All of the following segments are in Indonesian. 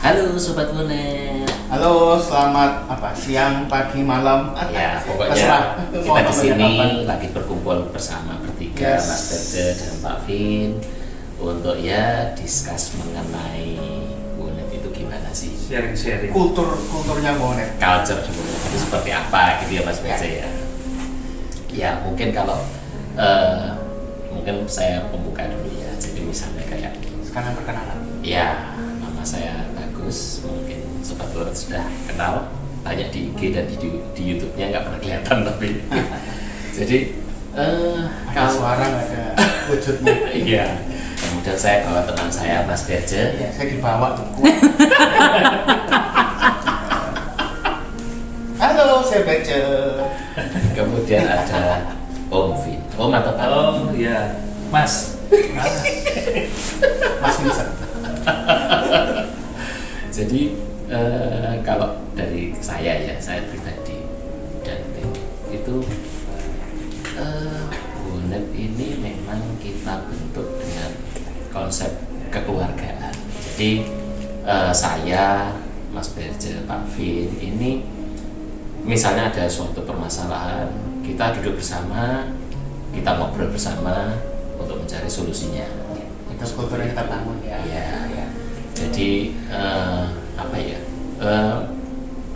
Halo Sobat Bonet. Halo, selamat siang, pagi, malam. Ya, pokoknya Terserah. kita di sini lagi berkumpul bersama bertiga, Yes. Mas Berce dan Pak Vin, untuk ya discuss mengenai bonet itu gimana sih? Sharing. Kulturnya bonet. Culture di bonet itu seperti apa gitu ya Mas Berce ya? Ya mungkin kalau mungkin saya pembuka dulu ya. Jadi misalnya kayak Sekarang perkenalan. ya, nama saya Bagus, mungkin Sobat Bonet sudah kenal banyak di IG dan di YouTube-nya nggak pernah kelihatan tapi jadi Ada suara, nggak ada wujudnya. iya. Kemudian saya bawa teman saya Mas Berce. Ya, saya dibawa tuh. Halo, saya Berce. Kemudian ada Om Vin. Om atau Pak? Oh ya, Mas. Mas Vincent. Jadi kalau dari saya pribadi dan tim itu bonet ini memang kita bentuk dengan konsep kekeluargaan. Jadi saya, Mas Berce, Pak Vin ini misalnya ada suatu permasalahan, kita duduk bersama, kita ngobrol bersama untuk mencari solusinya. Itu kultur yang kita bangun ya. Ya. Jadi apa ya?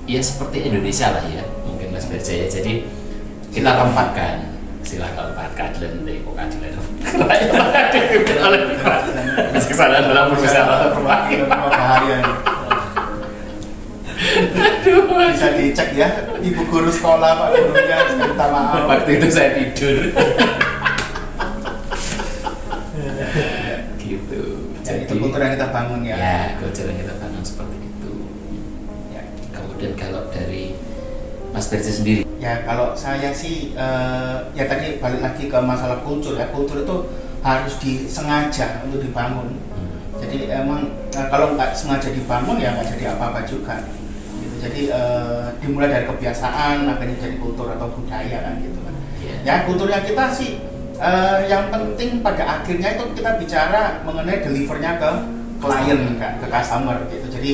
Ya seperti Indonesia lah ya, mungkin Mas Berce ya. Jadi kita lempatkan sila keempat keadilan kok keadilan kesalahan dalam permasalahan perwakilan Bahaya ini. Bisa dicek ya, ibu guru sekolah, Pak gurunya, minta maaf. waktu itu saya tidur gitu. Ya, itu kultur yang kita bangun ya. Ya, kultur yang kita bangun seperti itu. Ya. Kemudian kalau dari Mas Berce sendiri, Ya kalau saya sih ya tadi balik lagi ke masalah kultur ya. Kultur itu harus disengaja untuk dibangun. Jadi emang kalau nggak sengaja dibangun ya nggak jadi apa-apa juga. Gitu. Jadi dimulai dari kebiasaan akhirnya jadi kultur atau budaya kan gitu kan. Yeah. Ya kulturnya kita sih yang penting pada akhirnya itu kita bicara mengenai delivernya ke klien kan, ke customer gitu. Jadi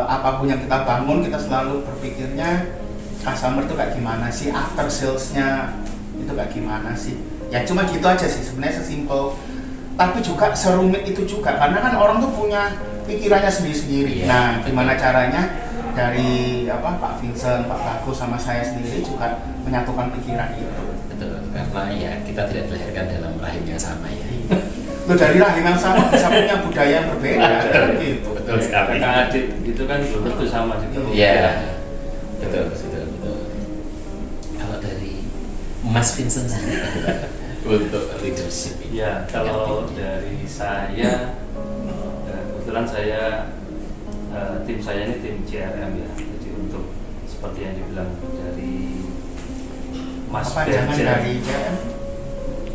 apapun yang kita bangun kita selalu berpikirnya customer itu kayak gimana sih, after salesnya itu kayak gimana sih. Ya cuma gitu aja sih sebenarnya, sesimpel tapi juga serumit itu juga karena kan orang tuh punya pikirannya sendiri-sendiri. Yeah. Nah gimana caranya dari Pak Vincent, Pak Bagus sama saya sendiri juga menyatukan pikiran itu. betul, karena ya kita tidak dilahirkan dalam rahim yang sama ya. Lo dari rahim yang sama bisa punya budaya yang berbeda gitu. Betul sekali. Kakak adik gitu kan belum tentu sama juga. Iya, betul. Kalau dari Mas Vincent sendiri untuk leadership ini. Ya, kalau dari saya kebetulan saya tim saya ini tim CRM ya. Jadi untuk seperti yang dibilang dari Mas Jangan Berce, dari JM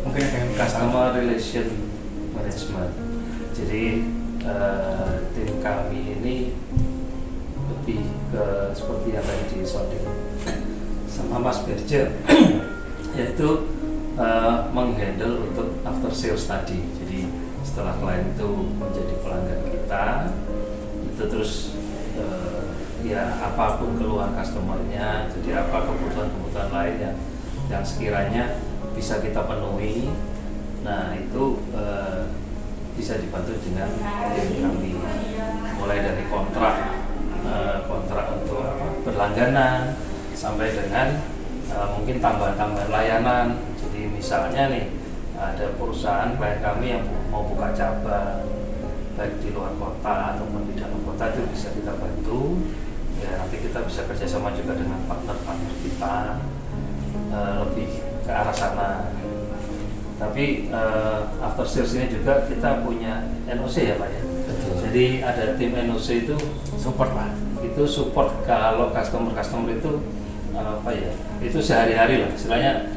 mungkin ada yang Customer Relation Management. Jadi tim kami ini lebih ke seperti yang tadi disoding sama Mas Berce, yaitu menghandle untuk after sales tadi. Jadi setelah klien itu menjadi pelanggan kita, itu terus ya apapun keluhan customernya, jadi apa kebutuhan lain yang sekiranya bisa kita penuhi, nah itu bisa dibantu dengan tim kami, mulai dari kontrak untuk berlangganan sampai dengan mungkin tambahan layanan. Jadi misalnya nih ada perusahaan klien kami yang mau buka cabang baik di luar kota ataupun di dalam kota, itu bisa kita bantu ya. Nanti kita bisa kerjasama juga dengan partner kita lebih ke arah sana. Tapi after sales ini juga kita punya NOC ya Pak ya. Betul. Jadi ada tim NOC itu support lah. itu support kalau customer itu itu sehari-hari lah, istilahnya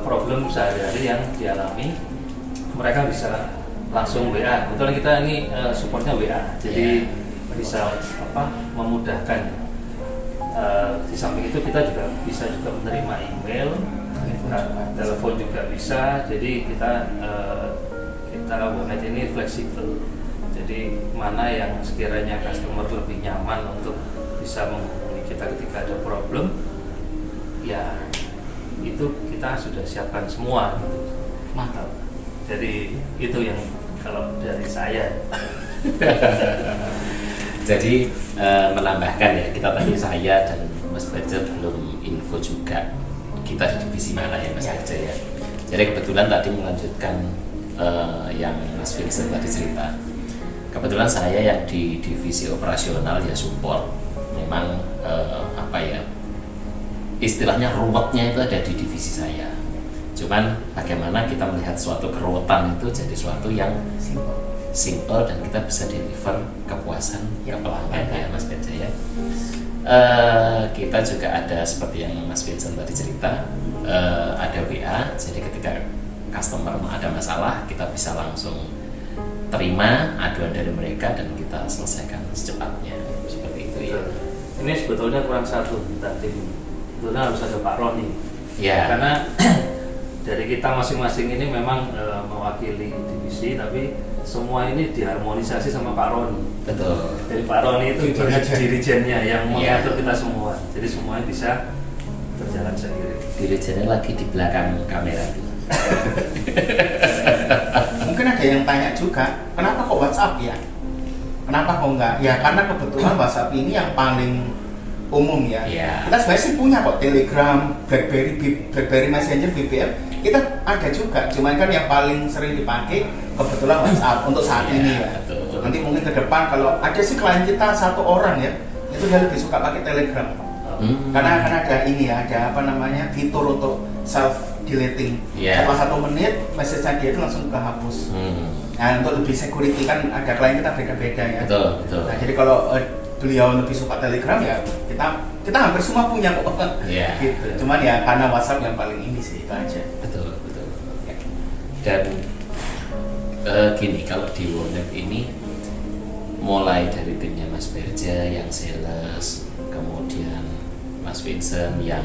problem sehari-hari yang dialami, mereka bisa langsung WA. Kebetulan kita ini supportnya WA, jadi bisa memudahkan. Di samping itu kita juga bisa menerima email, telepon juga bisa. Jadi kita bonet ini fleksibel. Jadi mana yang sekiranya customer lebih nyaman untuk bisa menghubungi kita ketika ada problem, ya itu kita sudah siapkan semua gitu. Mantap. Jadi itu yang kalau dari saya. Jadi menambahkan ya, kita tadi saya dan Mas Baja belum info juga kita di divisi mana ya Mas Baja ya. Jadi kebetulan tadi melanjutkan yang Mas Vincent tadi cerita. Kebetulan saya yang di divisi operasional ya support. Memang apa ya, istilahnya ruwetnya itu ada di divisi saya. Cuman bagaimana kita melihat suatu keruwetan itu jadi suatu yang simple dan kita bisa deliver kepuasan ke pelanggan ya Mas Baja ya. Kita juga ada seperti yang Mas Vincent tadi cerita, ada WA. Jadi ketika customer ada masalah, kita bisa langsung terima aduan dari mereka dan kita selesaikan secepatnya, seperti itu ya. Ini sebetulnya kurang satu kita tim. Sebetulnya harus ada Pak Roni. Ya. Karena dari kita masing-masing ini memang mewakili divisi, tapi semua ini diharmonisasi sama Pak Roni. Betul. Jadi Pak Roni itu dirijennya yang mengatur kita semua. Jadi semuanya bisa berjalan sendiri. Dirijennya lagi di belakang kamera tuh. Mungkin ada yang tanya juga, kenapa kok WhatsApp ya? Kenapa kok enggak? Ya karena kebetulan WhatsApp ini yang paling umum ya. Yeah. Kita sebenarnya sih punya kok Telegram, BlackBerry Messenger, BBM, kita ada juga. Cuman kan yang paling sering dipakai kebetulan WhatsApp untuk saat ini ya. Betul. Nanti mungkin ke depan kalau ada sih klien kita satu orang ya, itu dia lebih suka pakai Telegram. Karena ada ini ya, ada apa namanya fitur untuk self deleting. Setelah 1 menit message-nya dia itu langsung kehapus. Nah untuk lebih security kan ada klien kita beda-beda ya. Betul. Nah jadi kalau beliau lebih suka Telegram ya kita hampir semua punya kok. Iya. Gitu. Cuman ya karena WhatsApp yang paling ini sih itu aja. Betul. Dan gini, kalau di Wonep ini mulai dari timnya Mas Berja yang sales, kemudian Mas Vincent yang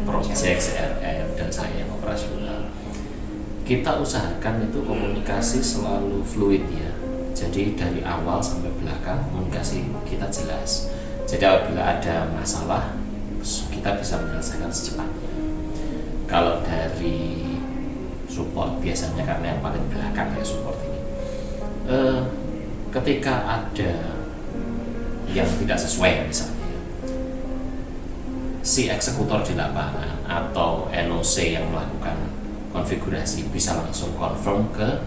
project CRM dan saya yang operasional, kita usahakan itu komunikasi selalu fluid ya. Jadi dari awal sampai belakang komunikasi kita jelas. Jadi apabila ada masalah kita bisa menyelesaikan secepatnya. Kalau dari support biasanya karena yang paling belakang ya support ini, ketika ada yang tidak sesuai misalnya si eksekutor di lapangan atau NOC yang melakukan konfigurasi bisa langsung confirm ke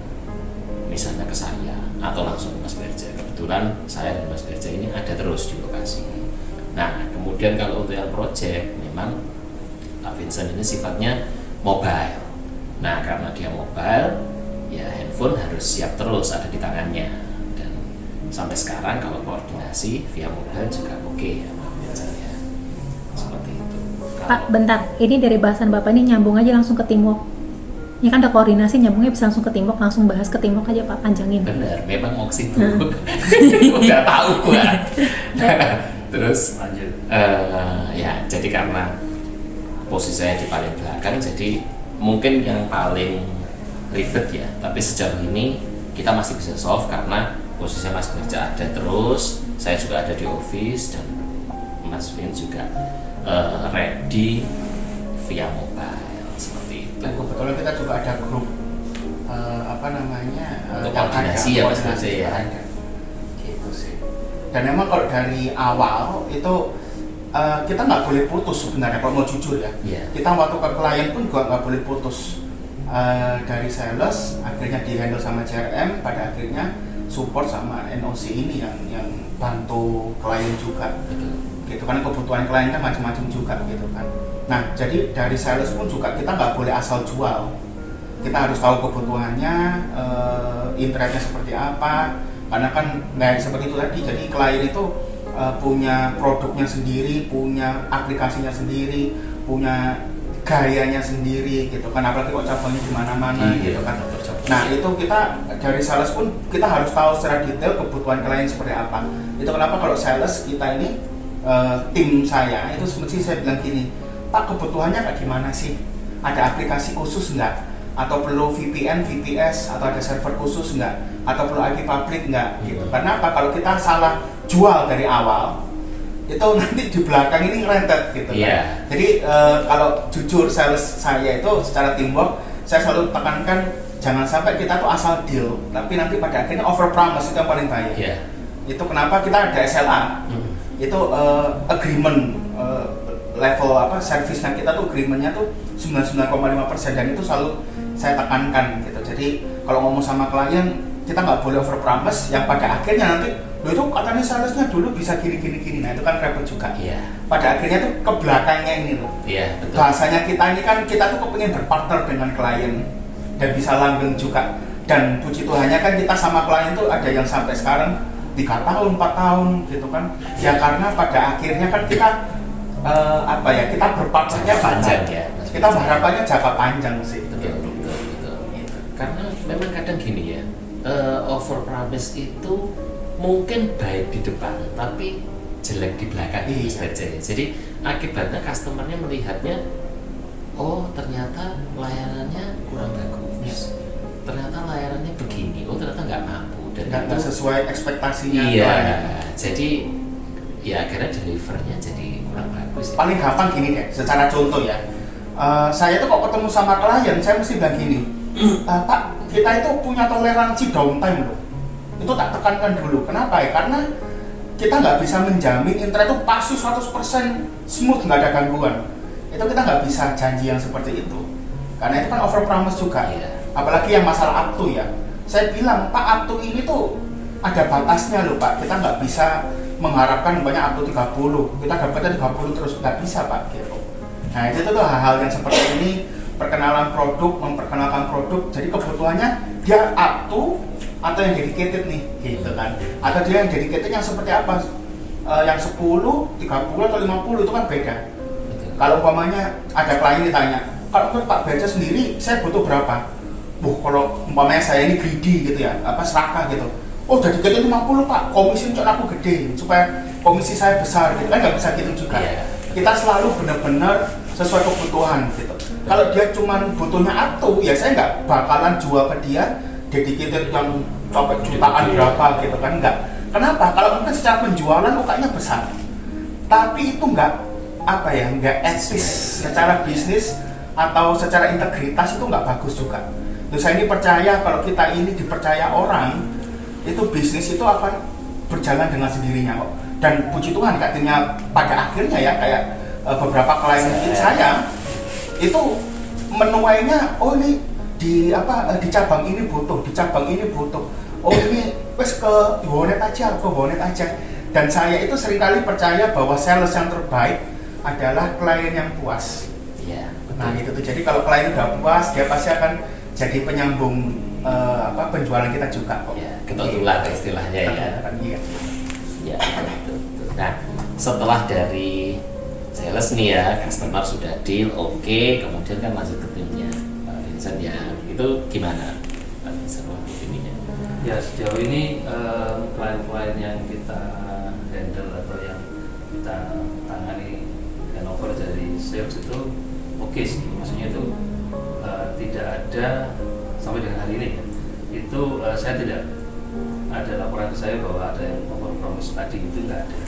misalnya ke saya atau langsung ke Mas Berja. Kebetulan saya dan Mas Berja ini ada terus di lokasi. Nah kemudian kalau untuk yang project memang Pak Vincent ini sifatnya mobile. Nah karena dia mobile ya handphone harus siap terus ada di tangannya, dan sampai sekarang kalau koordinasi via mobile juga oke ya Pak Vincent ya. Seperti itu. Pak, bentar. Ini dari bahasan Bapak ini nyambung aja langsung ke teamwork. Ini kan ada koordinasi, nyambungnya bisa langsung ke teamwork, langsung bahas ke teamwork aja Pak, panjangin. Bener, memang mau ke situ. Udah tahu gua. Terus Lanjut. Ya, jadi karena posisi saya di paling belakang, jadi mungkin yang paling ribet ya. Tapi sejauh ini kita masih bisa solve karena posisinya Mas Berja ada terus, saya juga ada di office dan Mas Vin juga ready via mobile seperti itu. Dan kebetulan kita juga ada grup apa namanya Untuk yang koordinasi ada, ya, Mas koordinasi Berja, ya. ada. Gitu sih. Dan memang kalau dari awal itu kita nggak boleh putus sebenarnya kalau mau jujur ya. Yeah. Kita waktu ke klien pun juga nggak boleh putus. Dari sales akhirnya di handle sama CRM, pada akhirnya support sama NOC ini yang bantu klien juga. Betul. Gitu kan, kebutuhan klien kan macam-macam juga gitu kan. Nah jadi dari sales pun juga kita nggak boleh asal jual. Kita harus tahu kebutuhannya, internetnya seperti apa. Karena kan nggak seperti itu tadi. Jadi klien itu punya produknya sendiri, punya aplikasinya sendiri, punya gayanya sendiri gitu kan, apalagi kok cabangnya di mana-mana gitu kan. Nah itu kita dari sales pun kita harus tahu secara detail kebutuhan klien seperti apa. Itu kenapa kalau sales kita ini tim saya itu mesti saya bilang gini, Pak kebutuhannya kayak gimana sih? Ada aplikasi khusus nggak? atau perlu VPN, VPS, atau ada server khusus nggak, atau perlu IP public nggak gitu. Karena apa? Kalau kita salah jual dari awal, itu nanti di belakang ini rentet gitu kan. Jadi kalau jujur sales saya itu secara teamwork, saya selalu tekankan jangan sampai kita tuh asal deal, tapi nanti pada akhirnya over promise itu yang paling bahaya. Itu kenapa kita ada SLA, itu agreement level servisnya kita tuh agreementnya tuh 99,5%, dan itu selalu saya tekankan gitu. Jadi kalau ngomong sama klien kita nggak boleh over promise yang pada akhirnya nanti itu katanya salesnya dulu bisa gini, nah itu kan repot juga. Pada akhirnya tuh ke belakangnya ini loh. Bahasanya kita ini kan kita tuh kepingin berpartner dengan klien dan bisa langgeng juga, dan puji Tuhannya kan kita sama klien tuh ada yang sampai sekarang 3 tahun, 4 tahun gitu kan ya, karena pada akhirnya kan kita kita berpartnernya panjang ya, kita harapannya jangka panjang sih. Betul. Karena memang kadang gini ya, over promise itu mungkin baik di depan tapi jelek di belakang. Jadi akibatnya customernya melihatnya, oh ternyata layanannya kurang bagus, ternyata layanannya begini, oh ternyata nggak mampu, dan nggak sesuai ekspektasinya. Jadi ya akhirnya delivernya jadi kurang bagus. Paling gampang gini deh, secara contoh ya, saya tuh kok ketemu sama klien, saya mesti bilang gini, Pak, kita itu punya toleransi downtime loh. Itu tak tekankan dulu. Kenapa ya? Karena kita nggak bisa menjamin internet itu pasti 100% smooth, nggak ada gangguan. Itu kita nggak bisa janji yang seperti itu, karena itu kan over promise juga. Apalagi yang masalah up to ya, saya bilang Pak, up to ini tuh ada batasnya loh Pak, kita nggak bisa mengharapkan banyak up to 30, kita dapatnya 30 terus, nggak bisa Pak gitu. Nah itu tuh hal yang seperti ini, perkenalan produk, memperkenalkan produk, jadi kebutuhannya dia up to atau yang dedicated nih gitu kan, atau dia yang dedicated yang seperti apa, yang 10, 30 atau 50 itu kan beda. Kalau umpamanya ada klien ditanya, kalau menurut Pak Beja sendiri saya butuh berapa? Kalau umpamanya saya ini greedy gitu ya, serakah gitu, oh dedicated 50 Pak, komisi untuk aku gede supaya komisi saya besar gitu kan, nggak bisa gitu juga. Kita selalu benar-benar sesuai kebutuhan gitu. Kalau dia cuma butuhnya atu, ya saya nggak bakalan jual ke dia dedicated yang sampai jutaan berapa gitu kan, enggak. Kenapa? Kalau mungkin secara penjualan ukanya besar, tapi itu nggak nggak etis secara bisnis atau secara integritas, itu nggak bagus juga. Terus saya ini percaya kalau kita ini dipercaya orang, itu bisnis itu akan berjalan dengan sendirinya kok. Dan puji Tuhan katanya pada akhirnya ya, kayak beberapa klien saya itu menuainya, oh ini di cabang ini butuh, di cabang ini butuh, oh ini wes ke Wonet aja. Dan saya itu seringkali percaya bahwa sales yang terbaik adalah klien yang puas. Nah itu tuh, jadi kalau klien udah puas, dia pasti akan jadi penyambung penjualan kita juga kok. Kebetulan istilahnya ya. Nah setelah dari sales nih ya, customer sudah deal, oke, kemudian kan masuk ke timnya Pak Vincent ya, itu gimana Pak Vincent ininya? Ya sejauh ini klien-klien yang kita handle atau yang kita tangani handover dari sales itu oke sih, maksudnya itu tidak ada sampai dengan hari ini ya, itu saya tidak ada laporan ke saya bahwa ada yang over promise tadi, itu nggak ada.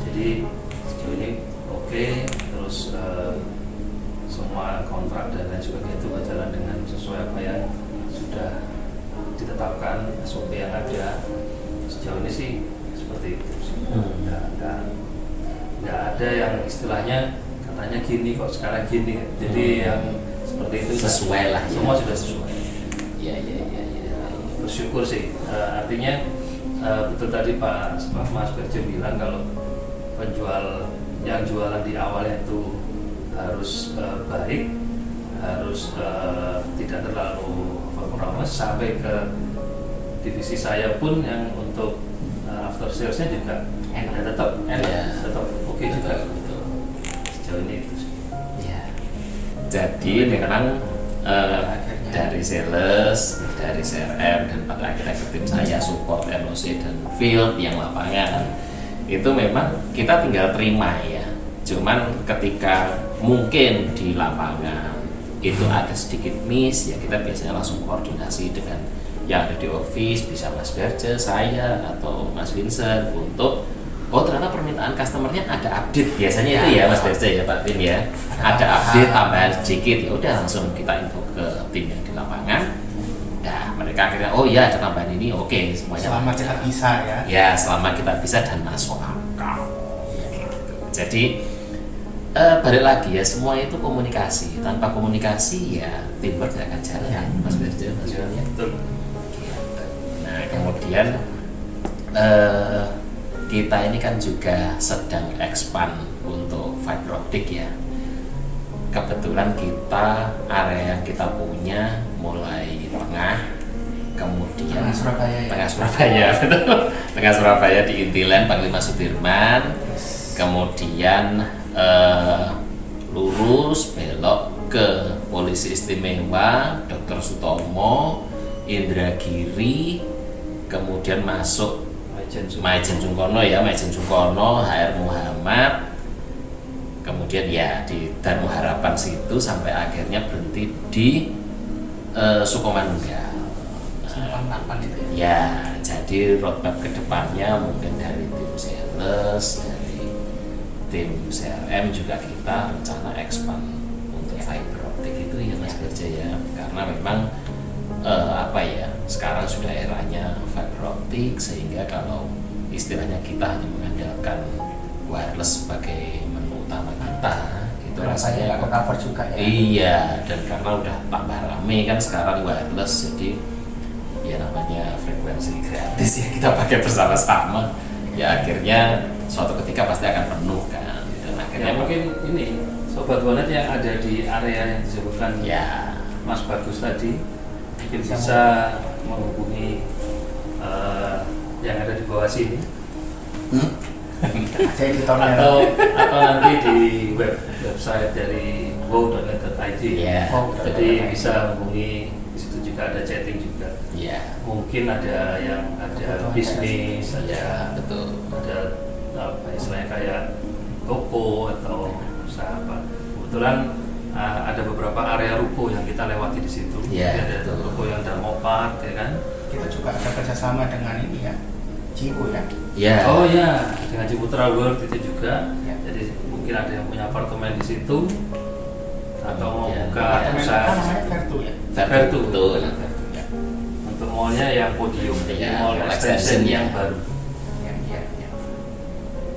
Jadi sejauh ini oke, terus semua kontrak dan lain sebagainya itu berjalan dengan sesuai apa yang sudah ditetapkan, SOP yang ada. Sejauh ini sih seperti itu sih. Nggak ada yang istilahnya katanya gini kok sekarang gini, jadi yang seperti itu sesuai lah ya. Semua sudah sesuai. Ya. Bersyukur sih, artinya betul tadi Pak Mas Berjo bilang kalau penjual yang jualan di awalnya itu harus baik, harus tidak terlalu overpromise, sampai ke divisi saya pun yang untuk after salesnya juga tetap oke juga. Sejauh ini itu sih. Jadi memang dari sales, dari CRM, dan pada akhirnya ke tim saya support NOC dan field yang lapangan, itu memang kita tinggal terima ya. Cuman ketika mungkin di lapangan itu ada sedikit miss ya kita biasanya langsung koordinasi dengan yang ada di office, bisa Mas Berce, saya atau Mas Vincent untuk ternyata permintaan customernya ada update biasanya itu ya Mas Berce ya Pak Vin ya ada update tambahan sedikit ya udah langsung kita info ke tim yang di lapangan. Nah mereka akhirnya iya ada tambahan ini oke semuanya selama lancar. kita bisa Ya selama kita bisa dan masuk akal gitu. Jadi balik lagi ya semua itu komunikasi, tanpa komunikasi ya teamwork gak akan jalan Mas Berce Mas Vin ya. Betul. Nah kemudian kita ini kan juga sedang expand untuk fiber optic ya. Kebetulan kita area yang kita punya mulai tengah, kemudian Tengah Surabaya ya? Tengah Surabaya betul. Tengah Surabaya di Intiland Panglima Sudirman, kemudian lurus belok ke Polisi Istimewa Dr. Sutomo, Indragiri, kemudian masuk Maijen Sungkono ya, Maijen Sungkono, HR Muhammad, kemudian ya di Darmo Harapan situ sampai akhirnya berhenti di Sukomanunggal. Simpang-8 itu ya. Ya, jadi roadmap kedepannya mungkin dari tim sales, dari tim CRM juga kita rencana expand untuk fiber optic itu ya Mas Berce ya, karena memang sekarang sudah eranya fiber optic sehingga kalau istilahnya kita hanya mengandalkan wireless sebagai menu utama kita itu rasanya nggak cover juga ya. Iya, dan karena udah tambah rame kan sekarang wireless jadi ya namanya frekuensi gratis ya kita pakai bersama-sama ya akhirnya suatu ketika pasti akan penuh kan dan akhirnya Ya mungkin ini Sobat Bonet yang ada di area yang disebutkan ya Mas Bagus tadi mungkin bisa menghubungi yang ada di bawah sini Saya editornya. atau nanti di website dari wow.net.id ya jadi bisa menghubungi di situ juga ada chatting juga ya mungkin ada yang ada bisnis ya ada betul istilahnya kayak toko atau usaha apa kebetulan ada beberapa area ruko yang kita lewati di situ. Iya, Ada betul. ruko yang Darmo Park, ya kan? Kita juga ada kerjasama dengan ini ya, Ciko ya. ya Oh ya, dengan Ciputra World itu juga. Ya. Jadi mungkin ada yang punya apartemen di situ atau mau Iya. buka Apartemen usaha apa namanya Vertu ya. Vertu. betul Ya. untuk mallnya yang podium, jadi Iya, mall mall extension extension, yang ya. baru. Ya, ya, ya.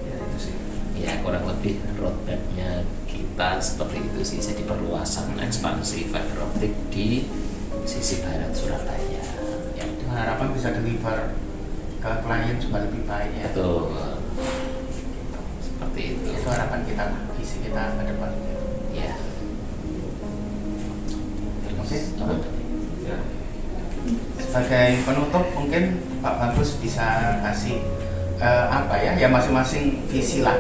Ya itu sih. ya kurang lebih roadmapnya kita seperti itu sih jadi perluasan ekspansi fiber optic di sisi barat Surabaya ya Dengan harapan bisa deliver ke klien juga lebih baik ya. betul seperti itu Itu harapan kita, visi kita ke depan. ya Oke. apa tadi? Ya. Sebagai penutup mungkin Pak Bagus bisa kasih apa ya masing-masing visi lah.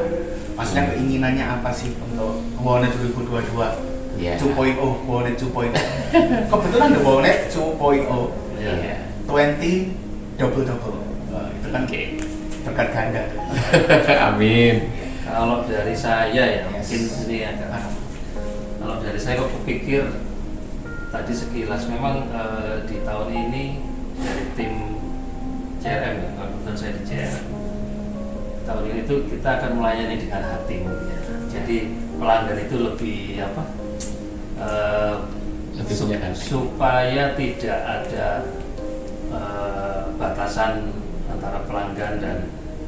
Maksudnya keinginannya apa sih untuk Wonet 2022 Ya. 2.0, Wonet 2.0. Kebetulan The Wonet 2.0 Ya. 20 double. Itu kan Oke. berkat ganda. Amin Kalau dari saya ya Yes. mungkin ini agak kalau dari saya kok kepikir tadi sekilas memang di tahun ini dari tim CRM ya kalau kebetulan saya di CRM tahun ini tuh kita akan melayani dengan hati mungkin ya. Jadi pelanggan itu lebih apa Lebih punya hati. supaya tidak ada batasan antara pelanggan dan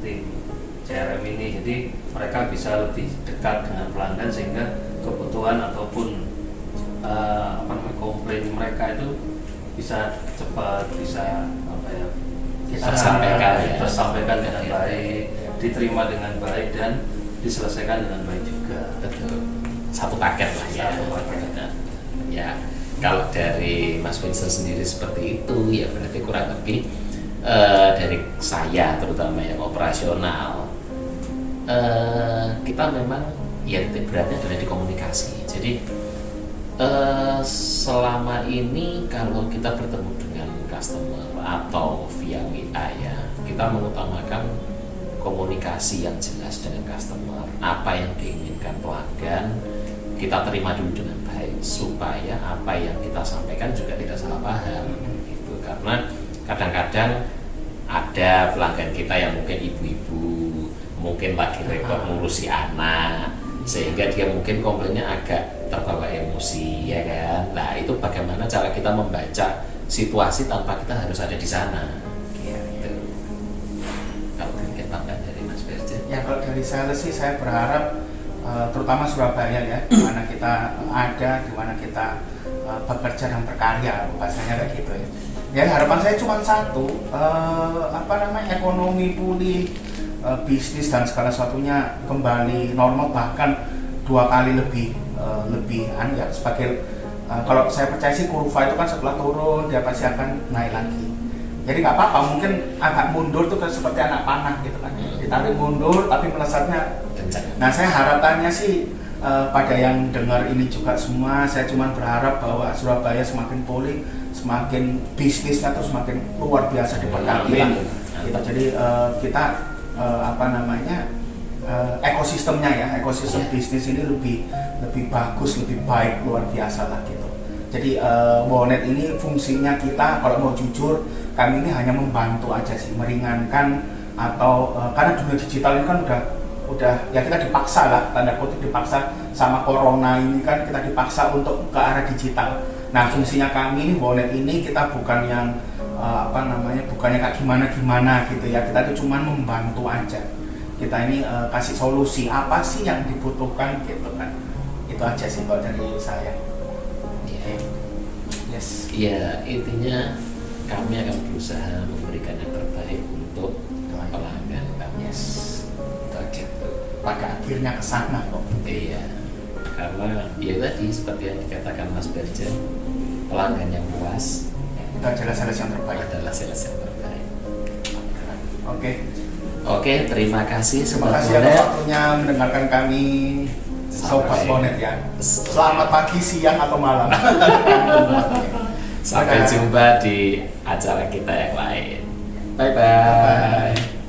tim CRM ini, jadi mereka bisa lebih dekat dengan pelanggan sehingga kebutuhan ataupun komplain mereka itu bisa cepat, bisa Tersampaikan, ya. tersampaikan dengan baik, diterima dengan baik dan diselesaikan dengan baik juga. betul satu paket lah ya Satu paket. ya kalau dari Mas Vincent sendiri seperti itu ya berarti kurang lebih dari saya terutama yang operasional kita memang ya titik beratnya adalah di komunikasi jadi selama ini kalau kita bertemu dengan customer atau via WA ya kita mengutamakan komunikasi yang jelas dengan customer apa yang diinginkan pelanggan kita terima dulu dengan baik supaya apa yang kita sampaikan juga tidak salah paham gitu. Karena kadang-kadang ada pelanggan kita yang mungkin ibu-ibu, mungkin lagi repot ngurusi anak, sehingga dia mungkin komplainnya agak terbawa emosi, ya kan. Nah, itu bagaimana cara kita membaca situasi tanpa kita harus ada di sana gitu. Kalau mungkin tambahan dari Mas Berjen. Ya, kalau dari saya sih, saya berharap terutama Surabaya ya, di mana kita ada, di mana kita bekerja dan berkarya, bahasanya kayak gitu ya. Ya, harapan saya cuma satu, ekonomi pulih, bisnis dan segala sesuatunya kembali normal, bahkan 2 kali lebih ya, sebagai kalau saya percaya sih kurva itu kan setelah turun dia pasti akan naik lagi. Jadi nggak apa-apa, mungkin agak mundur tuh kan seperti anak panah gitu kan, ditarik mundur tapi melesatnya Kencang. Nah, saya harapannya sih pada yang dengar ini juga semua, saya cuma berharap bahwa Surabaya semakin pulih, semakin bisnisnya tuh semakin luar biasa diberkati lah. Gitu. Jadi kita ekosistemnya ya, ekosistem bisnis ini lebih bagus, lebih baik, luar biasa lah gitu. Jadi Wonet ini fungsinya kita, kalau mau jujur, kami ini hanya membantu aja sih, meringankan atau karena dunia digital ini kan udah ya, kita dipaksa lah, tanda kutip dipaksa sama corona ini kan, kita dipaksa untuk ke arah digital. Nah, fungsinya kami ini Wonet ini kita bukan yang bukannya kayak gimana gitu ya, kita itu cuma membantu aja. Kita ini kasih solusi apa sih yang dibutuhkan gitu kan. Itu aja sih kalau dari saya. Yes. Ya, intinya kami akan berusaha memberikan yang terbaik untuk pelanggan kami. Yes. Itu aja tuh. Pada akhirnya ke sana kok. Iya, karena ya tadi seperti yang dikatakan Mas Berjen, pelanggan yang puas Itu adalah sales yang terbaik. adalah sales yang terbaik. Oke. Terima kasih Terima Sobat kasih atas Wonet. waktunya mendengarkan kami Sobat Wonet ya. Selamat pagi, siang atau malam. Sampai Dadah. jumpa di acara kita yang lain. Bye bye. Bye-bye.